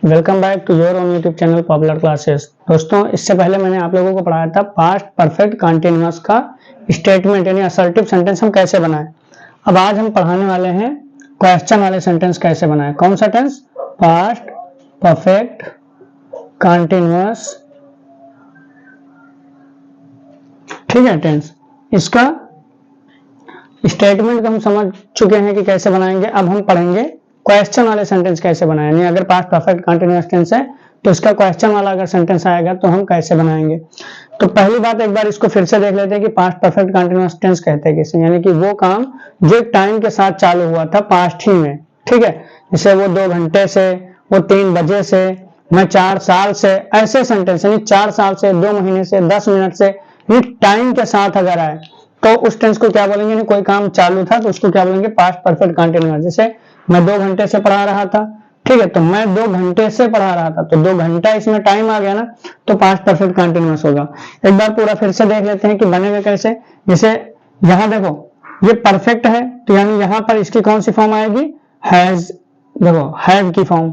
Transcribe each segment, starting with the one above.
Welcome back to your own YouTube channel popular classes. दोस्तों, इससे पहले मैंने आप लोगों को पढ़ाया था पास्ट परफेक्ट कंटीन्यूअस का स्टेटमेंट यानी असर्टिव सेंटेंस हम कैसे बनाएं। अब आज हम पढ़ाने वाले हैं क्वेश्चन वाले सेंटेंस कैसे बनाएं। कौन सा टेंस? पास्ट परफेक्ट कंटीन्यूअस, ठीक है टेंस। इसका स्टेटमेंट को हम समझ चुके हैं कि कैसे बनाएंगे। अब हम पढ़ेंगे क्वेश्चन वाले सेंटेंस कैसे बनाएं। यानी अगर पास्ट परफेक्ट कंटीन्यूअस टेंस है तो इसका क्वेश्चन वाला अगर सेंटेंस आएगा तो हम कैसे बनाएंगे। तो पहली बात एक बार इसको फिर से देख लेते हैं कि पास्ट परफेक्ट कंटीन्यूअस टेंस कहते हैं किसे, यानी कि वो काम जो टाइम के साथ चालू हुआ था पास्ट ही में, ठीक है। जैसे वो 2 घंटे से, वो 3 बजे से, मैं 4 साल से, ऐसे सेंटेंस यानी 4 साल से, 2 महीने से, 10 मिनट से, ये टाइम के साथ अगर आए तो उस टेंस को क्या बोलेंगे। कोई काम चालू था तो उसको क्या बोलेंगे? Past perfect continuous. जैसे मैं 2 घंटे से पढ़ा रहा था, ठीक है, तो मैं 2 घंटे से पढ़ा रहा था तो 2 घंटा इसमें टाइम आ गया ना, तो पास्ट परफेक्ट कंटीन्यूअस होगा। एक बार पूरा फिर से देख लेते हैं कि बनेगा कैसे। जैसे यहां देखो ये परफेक्ट है तो यानी यहां पर इसकी कौन सी फॉर्म आएगी? हैज। देखो हैव की फॉर्म,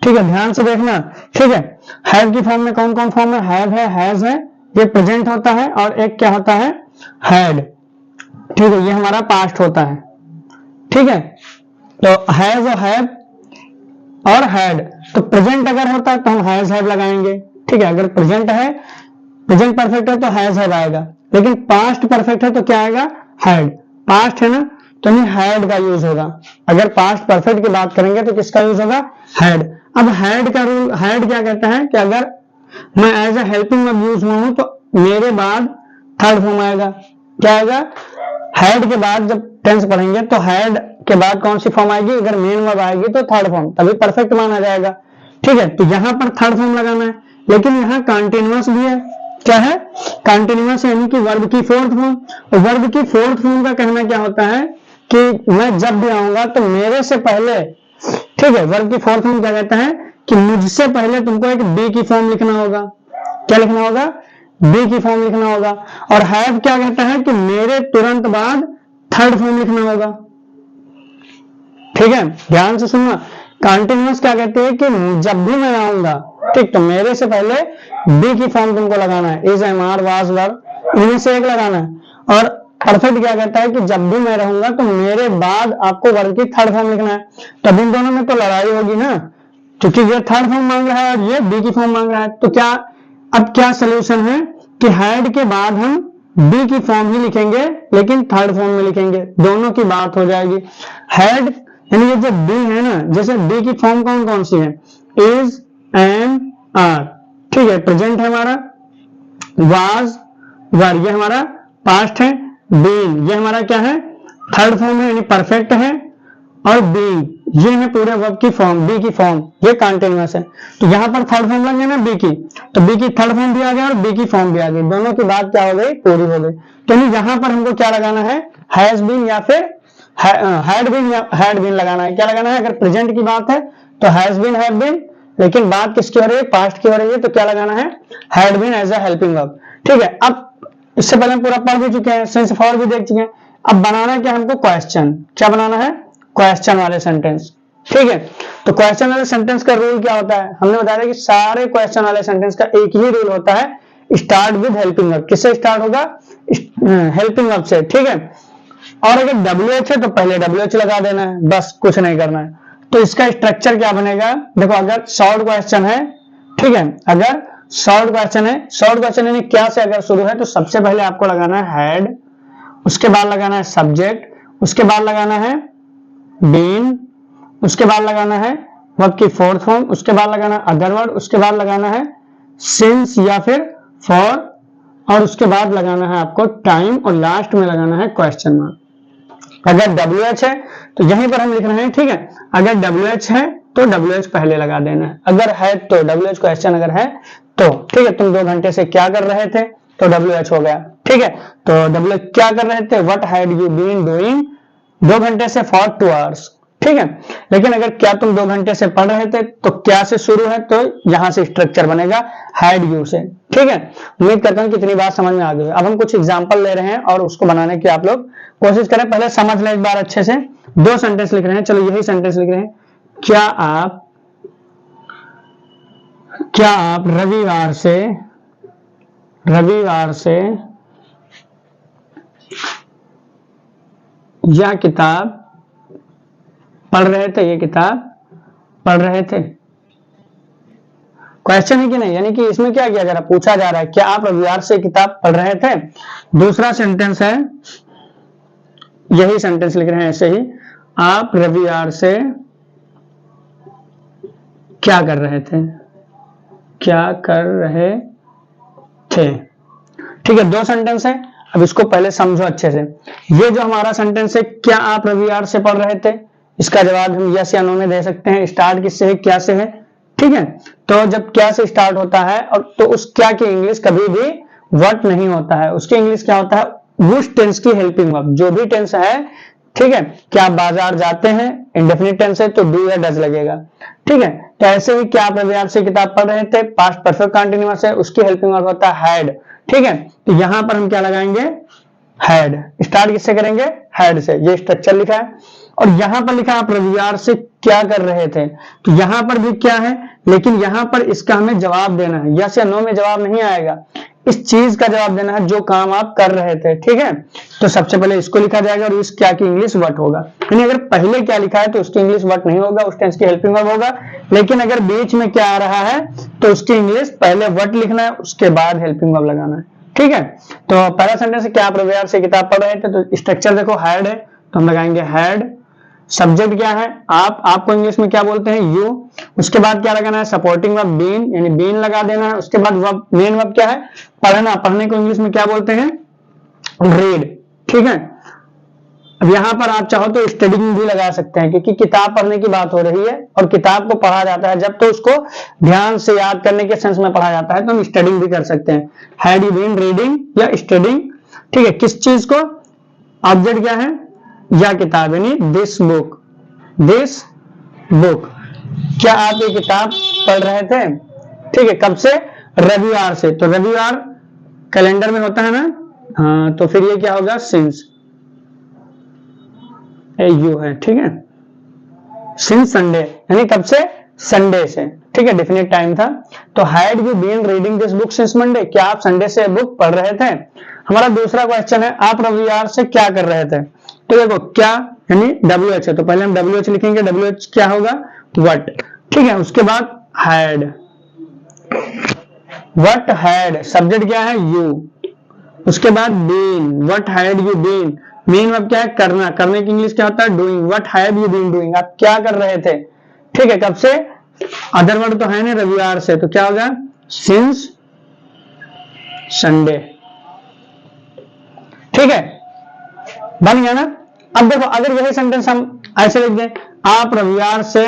ठीक है, ध्यान से देखना, ठीक है। हैव की फॉर्म में कौन कौन फॉर्म है? हैव है, हैज है, ये प्रेजेंट होता है, और एक क्या होता है? हैड, ठीक है, ये हमारा पास्ट होता है, ठीक है। तो हैज और हैव और हैड, तो प्रेजेंट अगर होता है तो हम हैज हैव लगाएंगे, ठीक है। अगर प्रेजेंट है, प्रेजेंट परफेक्ट है तो हैज हैव आएगा, लेकिन पास्ट परफेक्ट है तो क्या आएगा? हैड। पास्ट है ना, तो नहीं हैड का यूज होगा। अगर पास्ट परफेक्ट की बात करेंगे तो किसका यूज होगा? हैड। अब हैड का रूल, हैड क्या कहता है कि अगर मैं as a helping verb use हुआ हूं तो मेरे बाद थर्ड फॉर्म आएगा। क्या आएगा? हैड के बाद जब टेंस पढ़ेंगे तो हैड के बाद कौन सी फॉर्म आएगी? अगर मेन वर्ब आएगी तो थर्ड फॉर्म, तभी परफेक्ट माना जाएगा, ठीक है। तो यहां पर थर्ड फॉर्म लगाना है, लेकिन यहां कंटीन्यूअस भी है। क्या है? कंटीन्यूअस यानी कि वर्ब की फोर्थ फॉर्म। और वर्ब की फोर्थ फॉर्म का कहना क्या होता है कि मैं जब भी आऊंगा तो मेरे से पहले, ठीक है, वर्ब की फोर्थ फॉर्म क्या कहता है कि मुझसे पहले तुमको एक बी की फॉर्म लिखना होगा। क्या लिखना होगा? बी की फॉर्म लिखना होगा। और हैव क्या कहता है कि मेरे तुरंत बाद थर्ड फॉर्म लिखना होगा, ठीक है, ध्यान से सुनना। कंटीन्यूअस क्या कहते हैं कि जब भी मैं आऊंगा, ठीक, तो मेरे से पहले बी की फॉर्म तुमको लगाना है, इज, एम, आर, वाज, वर, इनमें से एक लगाना है। और परफेक्ट क्या कहता है कि जब भी मैं रहूंगा तो मेरे बाद आपको वर्ब की थर्ड फॉर्म लिखना है। तब इन दोनों में तो लड़ाई होगी ना, क्योंकि ये थर्ड फॉर्म मांग रहा है और ये बी की फॉर्म मांग रहा है। तो क्या अब क्या सोल्यूशन है कि हैड के बाद हम बी की फॉर्म ही लिखेंगे, लेकिन थर्ड फॉर्म में लिखेंगे, दोनों की बात हो जाएगी। हैड यानी ये जो बी है ना, जैसे बी की फॉर्म कौन कौन सी है? इज, एम, आर, ठीक है, प्रेजेंट है हमारा, वाज, वर, ये हमारा पास्ट है, बीइंग ये हमारा क्या है? थर्ड फॉर्म है यानी परफेक्ट है, और बीइंग ये है पूरे वर्ब की फॉर्म, बी की फॉर्म, ये कंटीन्यूअस है। तो यहां पर थर्ड फॉर्म लग गया ना बी की, तो बी की थर्ड फॉर्म भी आ गया और बी की फॉर्म भी आ गई, दोनों की बात क्या हो गई? पूरी हो गई। तो यहां पर हमको क्या लगाना है? हैज बीन या फिर हैड बीन या हैड बीन लगाना है। क्या लगाना है? अगर प्रेजेंट की बात है तो हैज बीन, हैव बीन, लेकिन बात किसकी हो रही है? पास्ट की हो रही है, तो क्या लगाना है? Had been as a helping verb, ठीक है। अब इससे पहले पूरा पढ़ भी चुके हैं, सेंस फॉर भी देख चुके हैं। अब बनाना क्या हमको? क्वेश्चन। क्या बनाना है? क्वेश्चन वाले सेंटेंस, ठीक है। तो क्वेश्चन वाले सेंटेंस का रूल क्या होता है? हमने बताया कि सारे क्वेश्चन वाले सेंटेंस का एक ही रूल होता है, स्टार्ट विद हेल्पिंग वर्ब। किससे स्टार्ट होगा? हेल्पिंग वर्ब से, ठीक है। और अगर WH है तो पहले WH लगा देना है, बस कुछ नहीं करना है। तो इसका स्ट्रक्चर क्या बनेगा? देखो, अगर शॉर्ट क्वेश्चन है, ठीक है, अगर शॉर्ट क्वेश्चन है, शॉर्ट क्वेश्चन यानी क्या से अगर शुरू है तो सबसे पहले आपको लगाना है हैड, उसके बाद लगाना है सब्जेक्ट, उसके बाद लगाना है बीन, उसके बाद लगाना है वर्ब की फोर्थ फॉर्म, उसके बाद लगाना है अदर वर्ड, उसके बाद लगाना है सिंस या फिर फॉर, और उसके बाद लगाना है आपको टाइम, और लास्ट में लगाना है क्वेश्चन मार्क। अगर WH है तो यहीं पर हम लिख रहे हैं, ठीक है। अगर WH है तो WH पहले लगा देना है, अगर है तो WH क्वेश्चन अगर है तो, ठीक है। तुम 2 घंटे से क्या कर रहे थे तो WH हो गया, ठीक है। तो WH क्या कर रहे थे? What had you been doing 2 घंटे से फॉर 2 आवर्स, ठीक है। लेकिन अगर क्या तुम 2 घंटे से पढ़ रहे थे तो क्या से शुरू है, तो यहां से स्ट्रक्चर बनेगा हैड यू से, ठीक है। उम्मीद करता हूं कि इतनी बात समझ में आ गई। अब हम कुछ एग्जांपल ले रहे हैं और उसको बनाने की आप लोग कोशिश करें। पहले समझ लें एक बार अच्छे से। 2 सेंटेंस लिख रहे हैं, चलो यही सेंटेंस लिख रहे हैं। क्या आप क्या आप रविवार से यह किताब पढ़ रहे थे? ये किताब पढ़ रहे थे। क्वेश्चन है कि नहीं, यानी कि इसमें क्या किया जा रहा है, पूछा जा रहा है क्या आप रविवार से किताब पढ़ रहे थे। दूसरा सेंटेंस है, यही सेंटेंस लिख रहे हैं ऐसे ही, आप रविवार से क्या कर रहे थे, क्या कर रहे थे। ठीक है, दो सेंटेंस है। अब इसको पहले समझो अच्छे से। ये जो हमारा सेंटेंस है, क्या आप रविवार से पढ़ रहे थे, इसका जवाब हम यस या नो में दे सकते हैं। स्टार्ट किससे है, क्या से है। ठीक है, तो जब क्या से स्टार्ट होता है और तो उस क्या की इंग्लिश कभी भी व्हाट नहीं होता है, उसकी इंग्लिश क्या होता है, उस टेंस की हेल्पिंग वर्ब, जो भी टेंस है। ठीक है, क्या आप बाजार जाते हैं, इंडेफिनिट टेंस है तो डू या डज लगेगा। ठीक है, तो ऐसे ही क्या आप रविवार से किताब पढ़ रहे थे, पास्ट परफेक्ट कंटीन्यूअस है, उसकी हेल्पिंग वर्ब होता है हैड। ठीक है, तो यहां पर हम क्या लगाएंगे, हैड। स्टार्ट किससे करेंगे, हैड से। ये स्ट्रक्चर लिखा है और यहां पर लिखा आप रविवार से क्या कर रहे थे, तो यहां पर भी क्या है, लेकिन यहां पर इसका हमें जवाब देना है। यस या नो में जवाब नहीं आएगा, इस चीज का जवाब देना है जो काम आप कर रहे थे। ठीक है, तो सबसे पहले इसको लिखा जाएगा और इस क्या की इंग्लिश व्हाट होगा। यानी अगर पहले क्या लिखा है तो उसकी इंग्लिश व्हाट नहीं होगा, उस टेंस की हेल्पिंग वर्ब होगा। लेकिन अगर बीच में क्या आ रहा है तो उसकी इंग्लिश पहले व्हाट लिखना है, उसके बाद हेल्पिंग वर्ब लगाना है। ठीक है, तो पहला सेंटेंस है क्या आप रविवार से किताब पढ़ रहे थे, तो स्ट्रक्चर देखो हैड है तो हम लगाएंगे हैड। सब्जेक्ट क्या है, आपको इंग्लिश में क्या बोलते हैं, यू। उसके बाद क्या लगाना है, सपोर्टिंग वर्ब बीन, यानी बीन लगा देना है। उसके बाद वर्ब, मेन वर्ब क्या है, पढ़ना। पढ़ने को इंग्लिश में क्या बोलते हैं, रीड। ठीक है, अब यहां पर आप चाहो तो स्टडिंग भी लगा सकते हैं, क्योंकि किताब पढ़ने की बात हो रही है और किताब को पढ़ा जाता है जब, तो उसको ध्यान से याद करने के सेंस में पढ़ा जाता है, तो हम स्टडिंग भी कर सकते हैं। हैड यू बीन रीडिंग या स्टडिंग। ठीक है, किस चीज को, ऑब्जेक्ट क्या है, या किताब, यानी दिस बुक, दिस बुक। क्या आप ये किताब पढ़ रहे थे। ठीक है, कब से, रविवार से। तो रविवार कैलेंडर में होता है ना, हाँ, तो फिर ये क्या होगा, सिंस, यू है। ठीक है, सिंस संडे, यानी कब से, संडे से। ठीक है, डेफिनेट टाइम था। तो had you been reading this book since Monday, क्या आप संडे से बुक पढ़ रहे थे। हमारा दूसरा क्वेश्चन है आप रविवार से क्या कर रहे थे। तो देखो क्या, यानी WH है, तो पहले हम WH लिखेंगे। WH क्या होगा, व्हाट। ठीक है, उसके बाद हैड, व्हाट हैड, सब्जेक्ट क्या है, यू। उसके बाद been, what had you been, main verb क्या है, करना। करने की इंग्लिश क्या होता है, doing. What have you been doing, आप क्या कर रहे थे। ठीक है, कब से, अदर वर्ड तो है ना, रविवार से, तो क्या होगा, सिंस संडे। ठीक है, बन गया ना। अब देखो, अगर यही सेंटेंस हम ऐसे लिख दें, आप रविवार से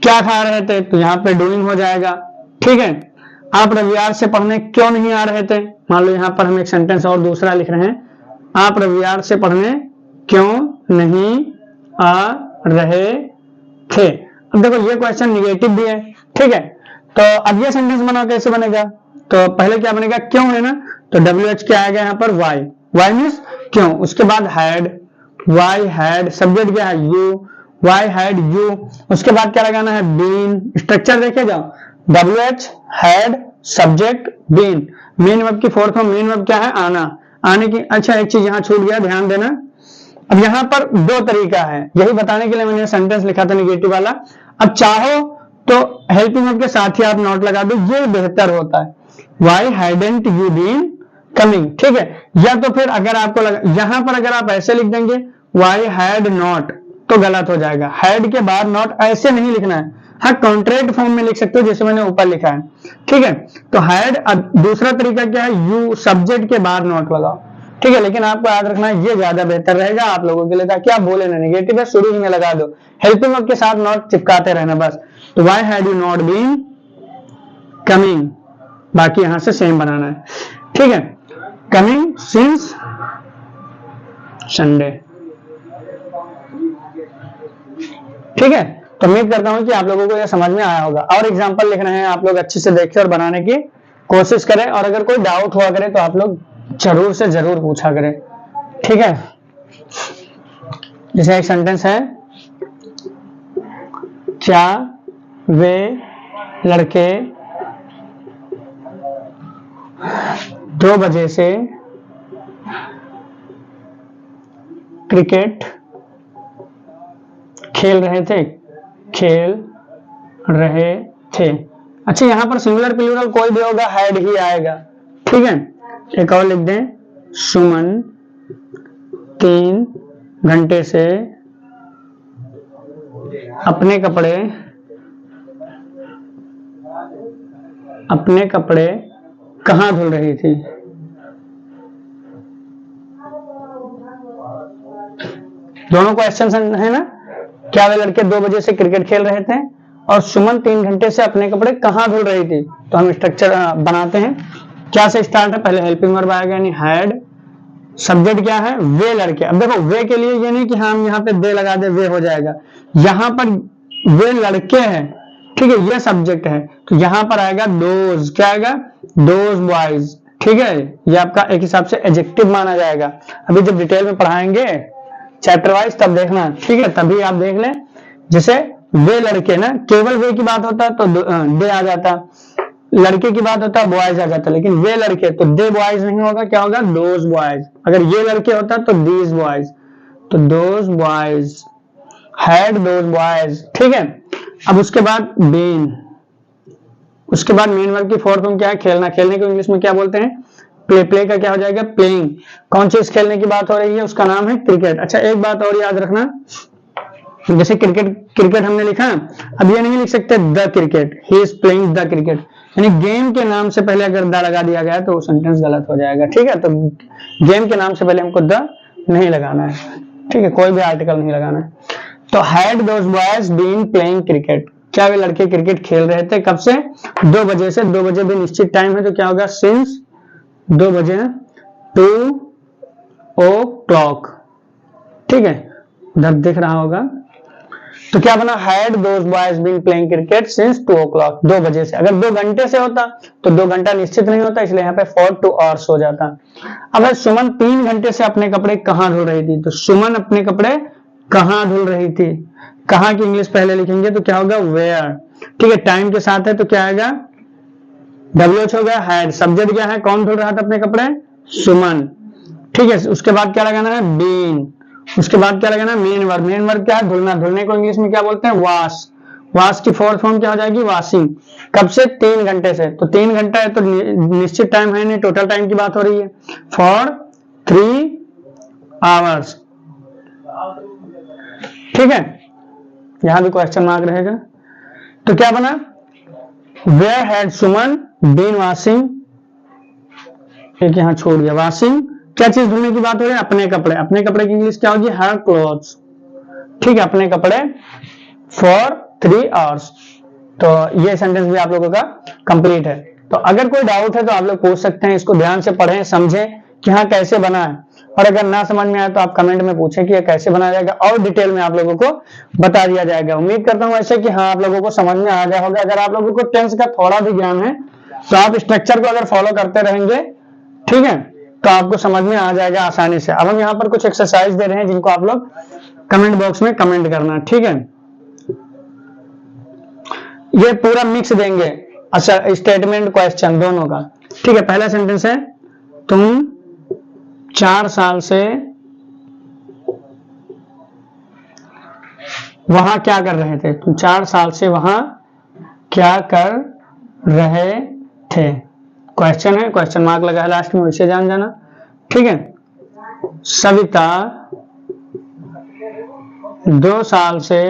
क्या खा रहे थे, तो यहां पे डूइंग हो जाएगा। ठीक है, आप रविवार से पढ़ने क्यों नहीं आ रहे थे, मान लो यहां पर हम एक सेंटेंस और दूसरा लिख रहे हैं, आप रविवार से पढ़ने क्यों नहीं आ रहे थे। अब देखो ये क्वेश्चन निगेटिव भी है। ठीक है, तो अब ये सेंटेंस बना कैसे बनेगा, तो पहले क्या बनेगा, क्यों है ना, तो WH क्या आएगा यहाँ पर, वाई। वाई मीन्स क्यों। उसके बाद हैड, वाई हैड, सब्जेक्ट क्या है, यू, वाई हैड यू। उसके बाद क्या लगाना है, बीन। स्ट्रक्चर देखे जाओ, WH had, subject, been. Main verb की फोर्थ में मेन वर्ब क्या है, आना। आने की, अच्छा एक चीज यहाँ छूट गया, ध्यान देना। अब यहाँ पर दो तरीका है, यही बताने के लिए मैंने सेंटेंस लिखा था निगेटिव वाला। अब चाहो तो हेल्पिंग वर्ब के साथ ही आप नॉट लगा दो, ये बेहतर होता है, why hadn't you been coming. ठीक है, या तो फिर अगर आपको लगा, यहां पर अगर आप ऐसे लिख देंगे वाई हैड नॉट, तो गलत हो जाएगा। हैड के बाद नॉट ऐसे नहीं लिखना है, हाँ कॉन्ट्रैक्ट फॉर्म में लिख सकते हो जैसे मैंने ऊपर लिखा है। ठीक है, तो हैड। दूसरा तरीका क्या है, यू सब्जेक्ट के बाद नॉट लगाओ। ठीक है, लेकिन आपको याद रखना है ये ज्यादा बेहतर रहेगा आप लोगों के लिए, ताकि आप बोले ना निगेटिव है शुरू में लगा दो, हेल्पिंग वर्ब के साथ नॉट चिपकाते रहना बस। तो why had you not been coming, बाकी यहां से सेम बनाना है। ठीक है, कमिंग सिंस संडे। ठीक है, तो उम्मीद करता हूं कि आप लोगों को यह समझ में आया होगा। और एग्जांपल लिख रहे हैं आप लोग, अच्छे से देखें और बनाने की कोशिश करें, और अगर कोई डाउट हुआ करे तो आप लोग जरूर से जरूर पूछा करें। ठीक है, जैसे एक सेंटेंस है, क्या वे लड़के 2 बजे से क्रिकेट खेल रहे थे। अच्छा, यहां पर सिंगुलर प्लूरल कोई भी होगा, हैड ही आएगा। ठीक है, एक और लिख दें, सुमन 3 घंटे से अपने कपड़े कहाँ धुल रही थी। दोनों क्वेश्चन है ना, क्या वे लड़के 2 बजे से क्रिकेट खेल रहे थे और सुमन 3 घंटे से अपने कपड़े कहाँ धुल रही थी। तो हम स्ट्रक्चर बनाते हैं। क्या से स्टार्ट है, पहले हेल्पिंग वर्ब आएगा यानी हैड, सब्जेक्ट क्या है, वे लड़के। अब देखो वे के लिए ये नहीं कि हम यहाँ पे दे लगा दे वे हो जाएगा, यहाँ पर वे लड़के हैं। ठीक है, ये सब्जेक्ट है, तो यहाँ पर आएगा दोज, क्या आएगा, दोज बॉयज। ठीक है, ये आपका एक हिसाब से एडजेक्टिव माना जाएगा। अभी जब डिटेल में पढ़ाएंगे चैप्टर वाइज तब देखना। ठीक है, तभी आप देख लें। जैसे वे लड़के ना, केवल वे की बात होता तो दे आ जाता, लड़के की बात होता बॉयज आ जाता, लेकिन वे लड़के तो दे बॉयज नहीं होगा, क्या होगा, दोज बॉयज। अगर ये लड़के होता तो दीज बॉयज, तो those boys had those boys. ठीक है, अब उसके बाद बीन, उसके बाद मेन वर्ब की फोर्थ फॉर्म क्या है, खेलना। खेलने को इंग्लिश में क्या बोलते हैं, प्ले। प्ले का क्या हो जाएगा, प्लेइंग। कौन चीज खेलने की बात हो रही है, उसका नाम है क्रिकेट। अच्छा, एक बात और याद रखना, जैसे क्रिकेट हमने लिखा, अब ये नहीं लिख सकते the cricket, he is playing the cricket, यानी गेम के नाम से पहले अगर द लगा दिया गया तो सेंटेंस गलत हो जाएगा। ठीक है, तो गेम के नाम से पहले हमको द नहीं लगाना है। ठीक है, कोई भी आर्टिकल नहीं लगाना है। तो had those boys been playing cricket, क्या वे लड़के क्रिकेट खेल रहे थे, कब से, 2 बजे से। 2 बजे भी निश्चित टाइम है, तो क्या होगा, सिंस 2 बजे 2 o'clock। ठीक है, उधर दिख रहा होगा, तो क्या बना, had those boys been playing cricket since 2 o'clock, 2 बजे से। अगर 2 घंटे से होता तो 2 घंटा निश्चित नहीं होता, इसलिए यहाँ पे for 2 hours हो जाता। अब सुमन 3 घंटे से अपने कपड़े कहाँ धुल रही थी, तो सुमन अपने कपड़े कहाँ धुल रही थी, कहाँ की इंग्लिश पहले लिखेंगे तो क्या होगा, वेयर। ठीक है, टाइम के साथ है तो क्या आएगा, WH हो गया, हैड। सब्जेक्ट क्या है, कौन धुल रहा था अपने कपड़े, सुमन। ठीक है, उसके बाद क्या लगाना है, बीन। उसके बाद क्या लगाना है, मेन वर्ब। मेन वर्ब क्या है, धुलना। धुलने को इंग्लिश में क्या बोलते हैं, वॉश। वॉश की फोर्थ फॉर्म क्या हो जाएगी, वॉशिंग। कब से, 3 घंटे से। तो 3 घंटा है तो निश्चित टाइम है नहीं, टोटल टाइम की बात हो रही है, फॉर 3 hours। ठीक है, यहां भी क्वेश्चन मार्क रहेगा। तो क्या बना, where had Suman been washing, एक यहां छोड़ दिया, वॉशिंग। क्या चीज धुलने की बात हो रही है, अपने कपड़े। अपने कपड़े की इंग्लिश क्या होगी, हर क्लोथ्स। ठीक है, अपने कपड़े फॉर 3 hours। तो ये सेंटेंस भी आप लोगों का कंप्लीट है। तो अगर कोई डाउट है तो आप लोग पूछ सकते हैं, इसको ध्यान से पढ़ें, समझें कि हाँ कैसे बना है। और अगर ना समझ में आए तो आप कमेंट में पूछें कि यह कैसे बनाया जाएगा, और डिटेल में आप लोगों को बता दिया जाएगा। उम्मीद करता हूं ऐसे कि हाँ आप लोगों को समझ में आ गया होगा। अगर आप लोगों को टेंस का थोड़ा भी ज्ञान है तो आप स्ट्रक्चर को अगर फॉलो करते रहेंगे, ठीक है, तो आपको समझ में आ जाएगा आसानी से। अब हम यहाँ पर कुछ एक्सरसाइज दे रहे हैं जिनको आप लोग कमेंट बॉक्स में कमेंट करना। ठीक है, ये पूरा मिक्स देंगे, अच्छा स्टेटमेंट क्वेश्चन दोनों का। ठीक है, पहला सेंटेंस है, तुम 4 साल से वहां क्या कर रहे थे। तुम 4 साल से वहां क्या कर रहे थे, क्वेश्चन है, क्वेश्चन मार्क लगा है लास्ट में, वैसे जान जाना। ठीक है, सविता 2 साल से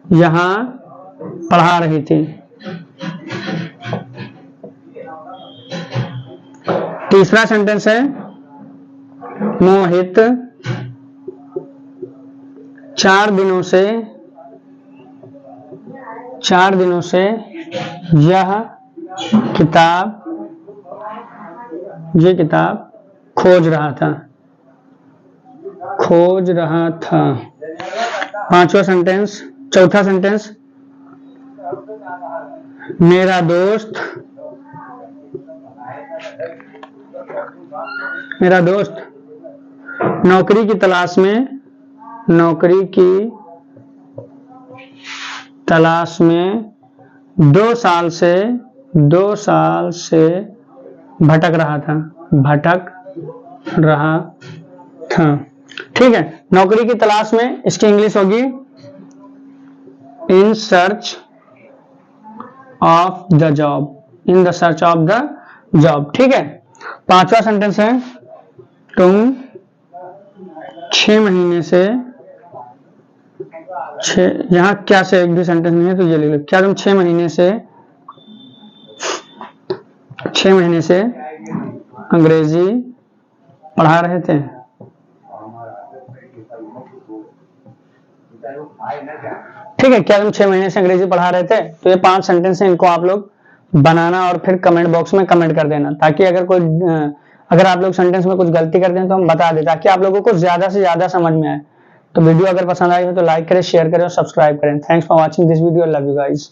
यहां पढ़ा रही थी। तीसरा सेंटेंस है, मोहित 4 दिनों से यह किताब खोज रहा था। चौथा सेंटेंस, मेरा दोस्त नौकरी की तलाश में 2 साल से भटक रहा था। ठीक है, नौकरी की तलाश में इसकी इंग्लिश होगी in search of the job, in the search of the job. ठीक है, 5वां सेंटेंस है तुम 6 महीने से, यहां क्या से एक भी सेंटेंस नहीं है तो ये लिख लो, क्या तुम 6 महीने से अंग्रेजी पढ़ा रहे थे? ठीक है, क्या तुम 6 महीने से अंग्रेजी पढ़ा रहे थे? तो ये 5 सेंटेंस हैं, इनको आप लोग बनाना और फिर कमेंट बॉक्स में कमेंट कर देना, ताकि अगर आप लोग सेंटेंस में कुछ गलती करते हैं तो हम बता दें, ताकि आप लोगों को ज्यादा से ज्यादा समझ में आए। तो वीडियो अगर पसंद आई हो तो लाइक करें, शेयर करें और सब्सक्राइब करें। Thanks for watching this video, love you guys.